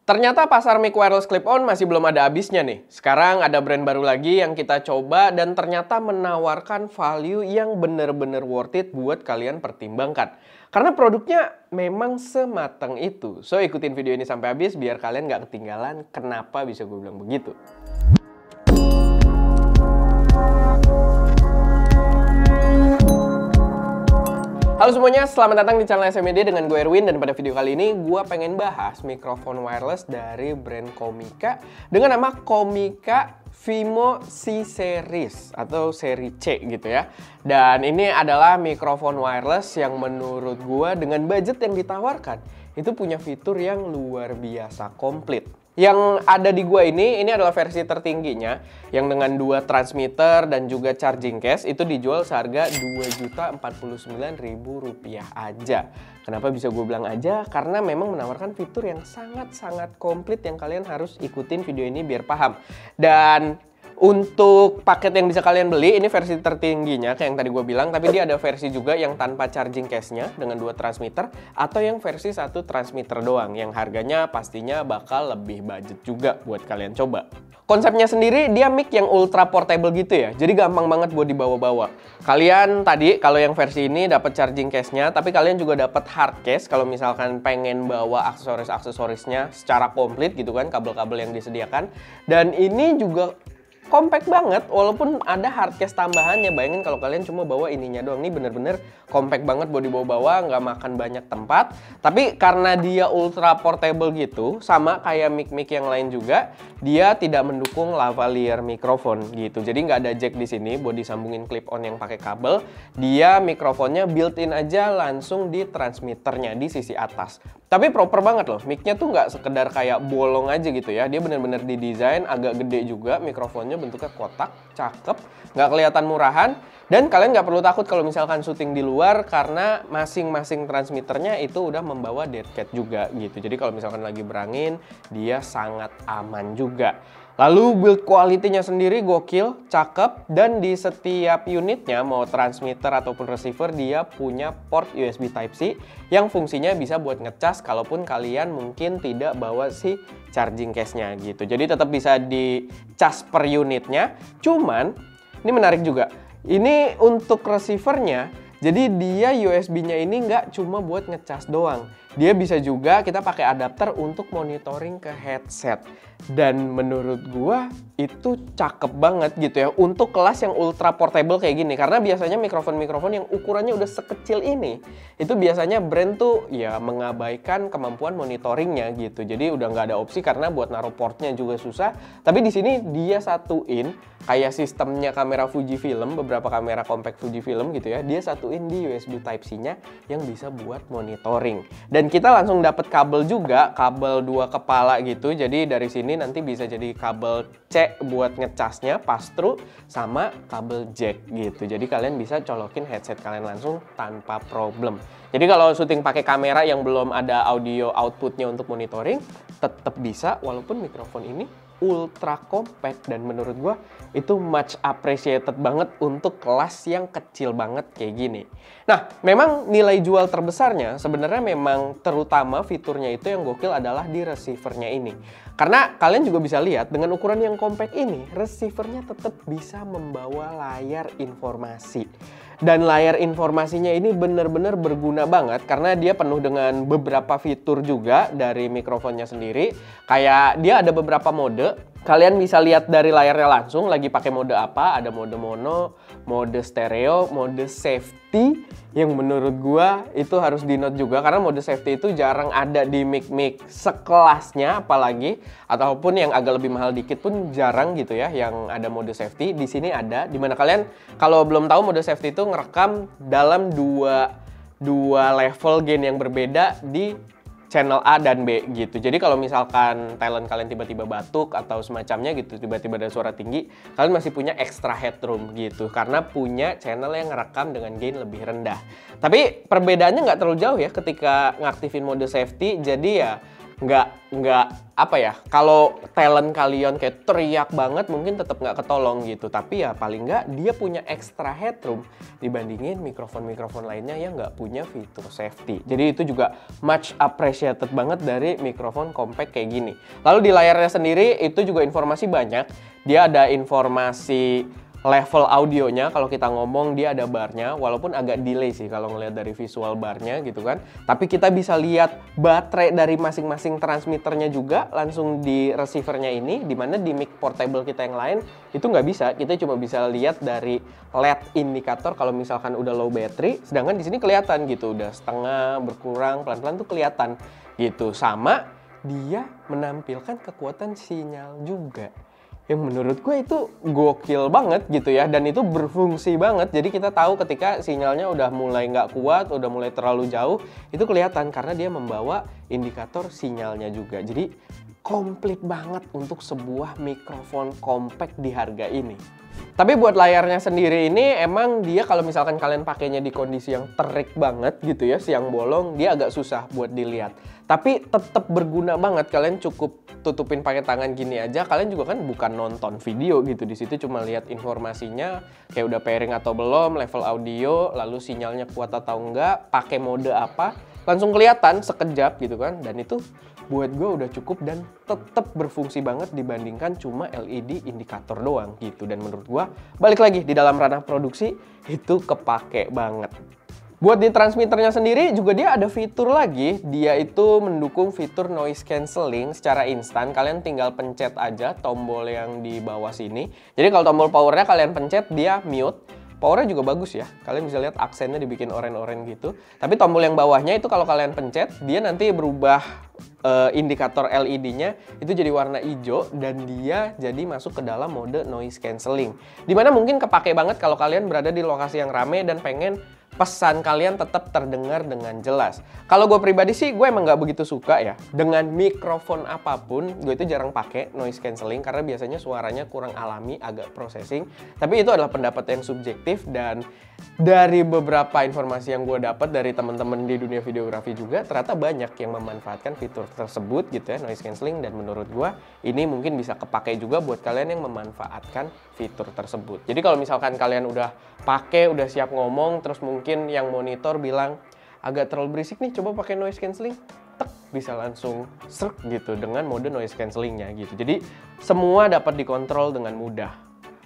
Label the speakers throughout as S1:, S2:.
S1: Ternyata pasar mic wireless clip-on masih belum ada habisnya nih. Sekarang ada brand baru lagi yang kita coba dan ternyata menawarkan value yang bener-bener worth it buat kalian pertimbangkan. Karena produknya memang semateng itu. So, ikutin video ini sampai habis biar kalian nggak ketinggalan kenapa bisa gue bilang begitu. Halo semuanya, selamat datang di channel SMED dengan gue Erwin. Dan pada video kali ini gue pengen bahas mikrofon wireless dari brand Komika dengan nama Komika Vimo C-Series atau seri C gitu ya. Dan ini adalah mikrofon wireless yang menurut gue dengan budget yang ditawarkan itu punya fitur yang luar biasa komplit. Yang ada di gua ini adalah versi tertingginya yang dengan 2 transmitter dan juga charging case itu dijual seharga Rp2.049.000 aja. Kenapa bisa gue bilang aja? Karena memang menawarkan fitur yang sangat-sangat komplit yang kalian harus ikutin video ini biar paham. Dan untuk paket yang bisa kalian beli, ini versi tertingginya kayak yang tadi gue bilang, tapi dia ada versi juga yang tanpa charging case-nya dengan 2 transmitter atau yang versi 1 transmitter doang yang harganya pastinya bakal lebih budget juga buat kalian coba. Konsepnya sendiri dia mic yang ultra portable gitu ya, jadi gampang banget buat dibawa-bawa. Kalian tadi kalau yang versi ini dapat charging case-nya, tapi kalian juga dapat hard case kalau misalkan pengen bawa aksesoris-aksesorisnya secara komplit gitu kan, kabel-kabel yang disediakan. Dan ini juga compact banget, walaupun ada hardcase tambahannya. Bayangin kalau kalian cuma bawa ininya doang. Ini bener-bener compact banget buat dibawa-bawa, nggak makan banyak tempat. Tapi karena dia ultra portable gitu, sama kayak mic-mic yang lain juga, dia tidak mendukung lavalier mikrofon gitu. Jadi nggak ada jack di sini buat disambungin clip-on yang pakai kabel. Dia mikrofonnya built-in aja langsung di transmitternya di sisi atas. Tapi proper banget loh, mic-nya tuh nggak sekedar kayak bolong aja gitu ya. Dia bener-bener didesain agak gede juga, mikrofonnya bentuknya kotak, cakep, nggak kelihatan murahan. Dan kalian nggak perlu takut kalau misalkan syuting di luar karena masing-masing transmitternya itu udah membawa dead cat juga gitu. Jadi kalau misalkan lagi berangin, dia sangat aman juga. Lalu build quality-nya sendiri gokil, cakep, dan di setiap unitnya mau transmitter ataupun receiver dia punya port USB Type-C yang fungsinya bisa buat ngecas kalaupun kalian mungkin tidak bawa si charging case-nya gitu. Jadi tetap bisa dicas per unitnya. Cuman ini menarik juga. Ini untuk receiver-nya, jadi dia USB-nya ini nggak cuma buat ngecas doang. Dia bisa juga kita pakai adapter untuk monitoring ke headset. Dan menurut gua itu cakep banget gitu ya untuk kelas yang ultra portable kayak gini. Karena biasanya mikrofon-mikrofon yang ukurannya udah sekecil ini, itu biasanya brand tuh ya mengabaikan kemampuan monitoringnya gitu. Jadi udah nggak ada opsi karena buat naruh portnya juga susah. Tapi di sini dia satuin kayak sistemnya kamera Fujifilm, beberapa kamera compact Fujifilm gitu ya. Dia satuin di USB Type-C-nya yang bisa buat monitoring. Dan kita langsung dapat kabel juga, kabel 2 kepala gitu. Jadi dari sini nanti bisa jadi kabel C buat ngecasnya pass through sama kabel jack gitu. Jadi kalian bisa colokin headset kalian langsung tanpa problem. Jadi kalau syuting pakai kamera yang belum ada audio outputnya untuk monitoring, tetap bisa walaupun mikrofon ini ultra compact dan menurut gua itu much appreciated banget untuk kelas yang kecil banget kayak gini. Nah, memang nilai jual terbesarnya sebenarnya memang terutama fiturnya itu yang gokil adalah di receivernya ini. Karena kalian juga bisa lihat dengan ukuran yang compact ini, receivernya tetap bisa membawa layar informasi. Dan layar informasinya ini benar-benar berguna banget karena dia penuh dengan beberapa fitur juga dari mikrofonnya sendiri. Kayak dia ada beberapa mode. Kalian bisa lihat dari layarnya langsung lagi pakai mode apa. Ada mode mono, mode stereo, mode safety. Yang menurut gua itu harus di-note juga karena mode safety itu jarang ada di mic-mic sekelasnya apalagi. Ataupun yang agak lebih mahal dikit pun jarang gitu ya yang ada mode safety. Di sini ada, dimana kalian kalau belum tahu mode safety itu ngerekam dalam dua level gain yang berbeda di channel A dan B gitu. Jadi kalau misalkan talent kalian tiba-tiba batuk atau semacamnya gitu, tiba-tiba ada suara tinggi, kalian masih punya extra headroom gitu karena punya channel yang ngerekam dengan gain lebih rendah. Tapi perbedaannya nggak terlalu jauh ya ketika ngaktifin mode safety. Jadi ya nggak apa ya, kalau talent kalian kayak teriak banget mungkin tetap nggak ketolong gitu, tapi ya paling nggak dia punya extra headroom dibandingin mikrofon-mikrofon lainnya yang nggak punya fitur safety. Jadi itu juga much appreciated banget dari mikrofon compact kayak gini. Lalu di layarnya sendiri itu juga informasi banyak. Dia ada informasi level audionya, kalau kita ngomong dia ada barnya, walaupun agak delay sih kalau ngelihat dari visual barnya gitu kan. Tapi kita bisa lihat baterai dari masing-masing transmitternya juga langsung di receivernya ini, dimana di mic portable kita yang lain itu nggak bisa. Kita cuma bisa lihat dari LED indikator kalau misalkan udah low battery, sedangkan di sini kelihatan gitu, udah setengah, berkurang, pelan-pelan tuh kelihatan gitu. Sama dia menampilkan kekuatan sinyal juga, yang menurut gue itu gokil banget gitu ya, dan itu berfungsi banget. Jadi kita tahu ketika sinyalnya udah mulai nggak kuat, udah mulai terlalu jauh, itu kelihatan karena dia membawa indikator sinyalnya juga. Jadi komplit banget untuk sebuah mikrofon compact di harga ini. Tapi buat layarnya sendiri ini emang dia kalau misalkan kalian pakainya di kondisi yang terik banget gitu ya, siang bolong, dia agak susah buat dilihat. Tapi tetap berguna banget. Kalian cukup tutupin pakai tangan gini aja. Kalian juga kan bukan nonton video gitu, di situ cuma lihat informasinya kayak udah pairing atau belum, level audio, lalu sinyalnya kuat atau enggak, pakai mode apa, langsung kelihatan sekejap gitu kan. Dan itu buat gue udah cukup dan tetap berfungsi banget dibandingkan cuma LED indikator doang gitu. Dan menurut gue balik lagi di dalam ranah produksi itu kepake banget. Buat di transmitternya sendiri juga dia ada fitur lagi. Dia itu mendukung fitur noise cancelling secara instan. Kalian tinggal pencet aja tombol yang di bawah sini. Jadi kalau tombol powernya kalian pencet dia mute. Powernya juga bagus ya. Kalian bisa lihat aksennya dibikin oranye-oranye gitu. Tapi tombol yang bawahnya itu kalau kalian pencet dia nanti berubah indikator LED-nya itu jadi warna hijau dan dia jadi masuk ke dalam mode noise cancelling. Dimana mungkin kepake banget kalau kalian berada di lokasi yang rame dan pengen pesan kalian tetap terdengar dengan jelas. Kalau gue pribadi sih, gue emang nggak begitu suka ya. Dengan mikrofon apapun, gue itu jarang pakai noise cancelling karena biasanya suaranya kurang alami, agak processing. Tapi itu adalah pendapat yang subjektif, dan dari beberapa informasi yang gue dapat dari teman-teman di dunia videografi juga, ternyata banyak yang memanfaatkan fitur tersebut gitu ya, noise cancelling. Dan menurut gue ini mungkin bisa kepakai juga buat kalian yang memanfaatkan fitur tersebut. Jadi kalau misalkan kalian udah pakai, udah siap ngomong, terus mungkin yang monitor bilang agak terlalu berisik nih, coba pakai noise cancelling, tek, bisa langsung serk gitu dengan mode noise cancellingnya gitu. Jadi semua dapat dikontrol dengan mudah.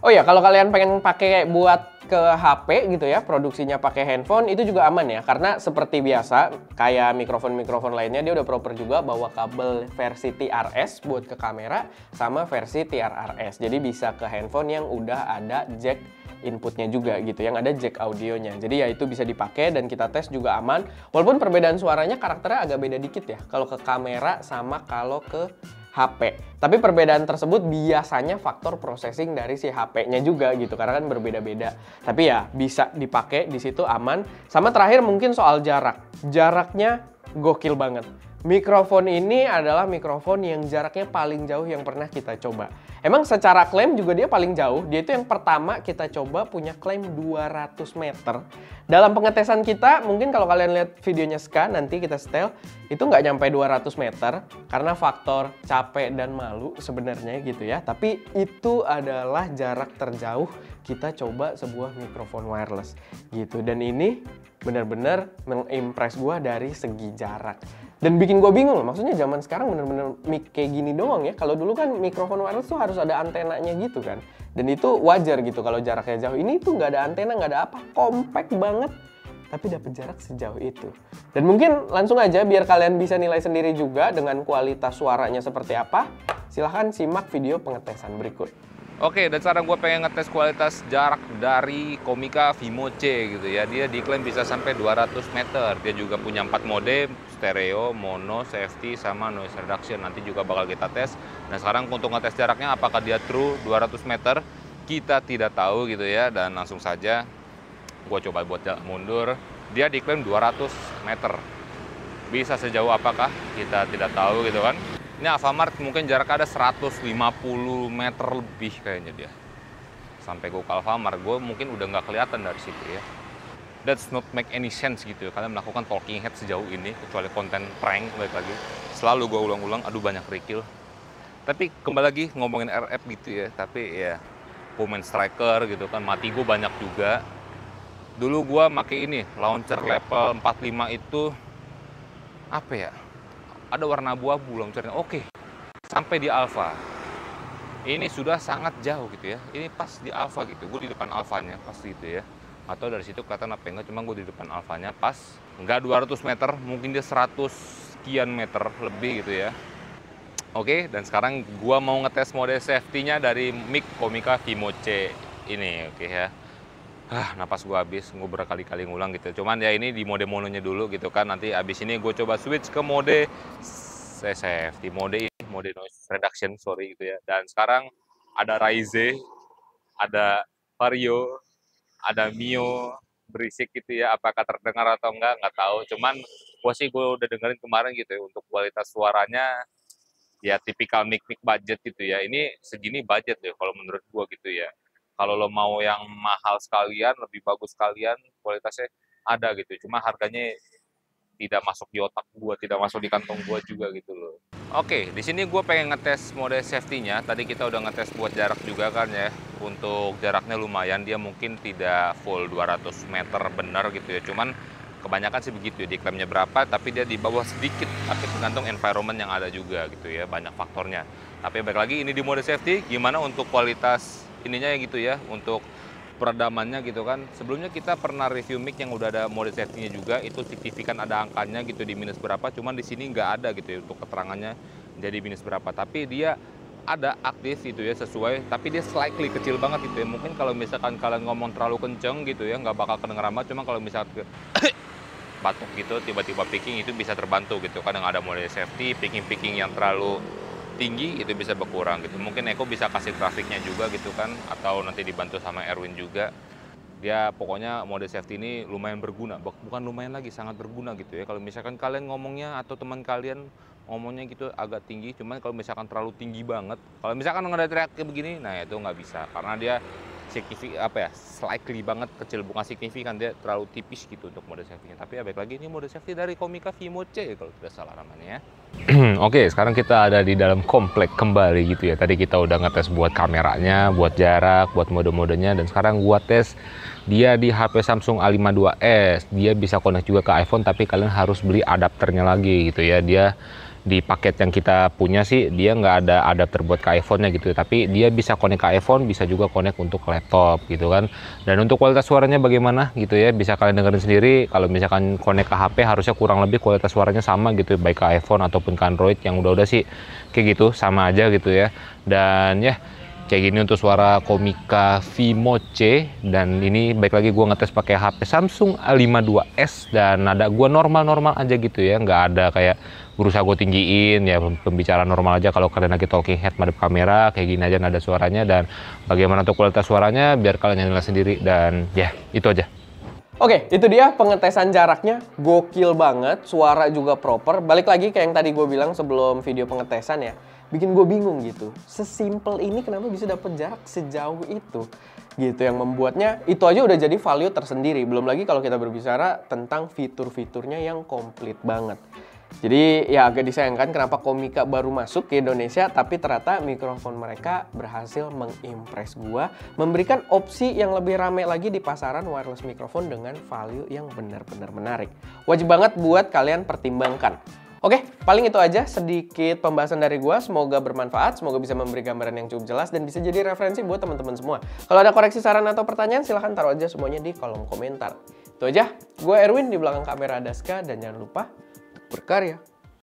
S1: Oh ya, kalau kalian pengen pakai buat ke HP gitu ya, produksinya pakai handphone, itu juga aman ya. Karena seperti biasa, kayak mikrofon-mikrofon lainnya, dia udah proper juga bawa kabel versi TRS buat ke kamera, sama versi TRRS. Jadi bisa ke handphone yang udah ada jack inputnya juga gitu, yang ada jack audionya. Jadi ya itu bisa dipakai dan kita tes juga aman. Walaupun perbedaan suaranya karakternya agak beda dikit ya, kalau ke kamera sama kalau ke HP. Tapi perbedaan tersebut biasanya faktor processing dari si HP-nya juga gitu, karena kan berbeda-beda. Tapi ya bisa dipakai, di situ aman. Sama terakhir mungkin soal jarak. Jaraknya gokil banget. Mikrofon ini adalah mikrofon yang jaraknya paling jauh yang pernah kita coba. Emang secara klaim juga dia paling jauh. Dia itu yang pertama kita coba punya klaim 200 meter. Dalam pengetesan kita, mungkin kalau kalian lihat videonya Ska, nanti kita setel, itu nggak nyampe 200 meter. Karena faktor capek dan malu sebenarnya gitu ya. Tapi itu adalah jarak terjauh kita coba sebuah mikrofon wireless gitu. Dan ini benar-benar mengimpress gue dari segi jarak. Dan bikin gue bingung loh, maksudnya zaman sekarang bener-bener mic kayak gini doang ya. Kalau dulu kan mikrofon wireless tuh harus ada antenanya gitu kan. Dan itu wajar gitu kalau jaraknya jauh. Ini tuh nggak ada antena, nggak ada apa, compact banget. Tapi dapat jarak sejauh itu. Dan mungkin langsung aja biar kalian bisa nilai sendiri juga dengan kualitas suaranya seperti apa. Silahkan simak video pengetesan berikut.
S2: Oke, dan sekarang gue pengen ngetes kualitas jarak dari Komika Vimo C gitu ya. Dia diklaim bisa sampai 200 meter. Dia juga punya 4 mode, stereo, mono, safety, sama noise reduction. Nanti juga bakal kita tes. Nah sekarang untuk ngetes jaraknya apakah dia true 200 meter, kita tidak tahu gitu ya. Dan langsung saja gue coba buat mundur. Dia diklaim 200 meter. Bisa sejauh apakah? Kita tidak tahu gitu kan. Ini Alfamart mungkin jaraknya ada 150 meter lebih kayaknya dia. Sampai gue ke Alfamart, gue mungkin udah nggak kelihatan dari situ ya. That's not make any sense gitu ya, kalian melakukan talking head sejauh ini, kecuali konten prank, balik lagi. Selalu gue ulang-ulang, aduh banyak kerikil. Tapi kembali lagi ngomongin RF gitu ya, tapi ya pemain striker gitu kan, mati gue banyak juga. Dulu gue pakai ini, launcher level 45 itu, apa ya, ada warna abu-abu launchernya, oke. Sampai di Alpha. Ini sudah sangat jauh gitu ya, ini pas di Alpha gitu, gue di depan Alphanya pas gitu ya. Atau dari situ kelihatan apa enggak, cuma gue di depan Alphanya pas, enggak 200 meter, mungkin dia 100 sekian meter lebih gitu ya. Oke, dan sekarang gua mau ngetes mode safety-nya dari mic Komika Vimo C ini, oke ya. Napas gua habis, gua berkali-kali ngulang gitu. Cuman ya ini di mode mononya dulu gitu kan. Nanti abis ini gue coba switch ke mode safety, mode noise reduction, sorry gitu ya. Dan sekarang ada Raize, ada Vario, ada Mio berisik gitu ya. Apakah terdengar atau nggak tahu. Cuman gue udah dengerin kemarin gitu ya, untuk kualitas suaranya ya tipikal mic-mic budget gitu ya. Ini segini budget ya kalau menurut gua gitu ya. Kalau lo mau yang mahal sekalian, lebih bagus sekalian, kualitasnya ada gitu. Cuma harganya tidak masuk di otak gua, tidak masuk di kantong gua juga gitu loh. Oke, di sini gua pengen ngetes mode safety-nya. Tadi kita udah ngetes buat jarak juga kan ya. Untuk jaraknya lumayan, dia mungkin tidak full 200 meter benar gitu ya. Cuman kebanyakan sih begitu ya, diklaimnya berapa, tapi dia di bawah sedikit, tapi tergantung environment yang ada juga gitu ya, banyak faktornya. Tapi balik lagi ini di mode safety, gimana untuk kualitas ininya ya gitu ya, untuk peredamannya gitu kan. Sebelumnya kita pernah review mic yang udah ada mode safety-nya juga, itu signifikan ada angkanya gitu di minus berapa, cuman di sini nggak ada gitu ya untuk keterangannya jadi minus berapa. Tapi dia ada aktif gitu ya sesuai, tapi dia slightly kecil banget gitu ya. Mungkin kalau misalkan kalian ngomong terlalu kenceng gitu ya, nggak bakal kedengeran banget, cuma kalau misalkan batuk gitu, tiba-tiba picking itu bisa terbantu gitu kan, yang ada mode safety, picking yang terlalu tinggi itu bisa berkurang gitu. Mungkin Eko bisa kasih grafiknya juga gitu kan, atau nanti dibantu sama Erwin juga. Dia pokoknya mode safety ini lumayan berguna, bukan lumayan lagi, sangat berguna gitu ya. Kalau misalkan kalian ngomongnya atau teman kalian ngomongnya gitu agak tinggi, cuman kalau misalkan terlalu tinggi banget, kalau misalkan nggak ada teriak kayak begini, nah itu nggak bisa, karena dia slightly banget kecil, bukan signifikan, dia terlalu tipis gitu untuk mode safety-nya. Tapi ya baik lagi, ini mode safety dari Komika Vimo C kalau tidak salah namanya ya. Oke, sekarang kita ada di dalam komplek kembali gitu ya. Tadi kita udah ngetes buat kameranya, buat jarak, buat mode-modenya, dan sekarang gua tes dia di HP Samsung A52s. Dia bisa connect juga ke iPhone, tapi kalian harus beli adapternya lagi gitu ya. Dia di paket yang kita punya sih dia nggak ada adapter buat ke iPhone-nya gitu, tapi dia bisa connect ke iPhone, bisa juga connect untuk laptop gitu kan. Dan untuk kualitas suaranya bagaimana gitu ya, bisa kalian dengerin sendiri. Kalau misalkan connect ke HP harusnya kurang lebih kualitas suaranya sama gitu, baik ke iPhone ataupun ke Android, yang udah sih kayak gitu sama aja gitu ya. Dan ya kayak gini untuk suara Komika Vimo C. Dan ini baik lagi gue ngetes pakai HP Samsung A52s, dan nada gue normal-normal aja gitu ya, nggak ada kayak berusaha gue tinggiin ya, pembicaraan normal aja. Kalau kalian lagi talking head madep kamera kayak gini aja nada suaranya. Dan bagaimana untuk kualitas suaranya biar kalian nilai sendiri. Dan ya itu aja.
S1: Oke, itu dia pengetesan jaraknya, gokil banget, suara juga proper. Balik lagi kayak yang tadi gue bilang sebelum video pengetesan ya, bikin gue bingung gitu. Sesimpel ini kenapa bisa dapet jarak sejauh itu? Gitu, yang membuatnya itu aja udah jadi value tersendiri. Belum lagi kalau kita berbicara tentang fitur-fiturnya yang komplit banget. Jadi ya agak disayangkan kenapa Komika baru masuk ke Indonesia, tapi ternyata mikrofon mereka berhasil mengimpress gua, memberikan opsi yang lebih rame lagi di pasaran wireless mikrofon dengan value yang benar-benar menarik. Wajib banget buat kalian pertimbangkan. Oke, paling itu aja sedikit pembahasan dari gua. Semoga bermanfaat, semoga bisa memberi gambaran yang cukup jelas dan bisa jadi referensi buat teman-teman semua. Kalau ada koreksi, saran atau pertanyaan, silahkan taruh aja semuanya di kolom komentar. Itu aja, gue Erwin, di belakang kamera Daska, dan jangan lupa berkarya.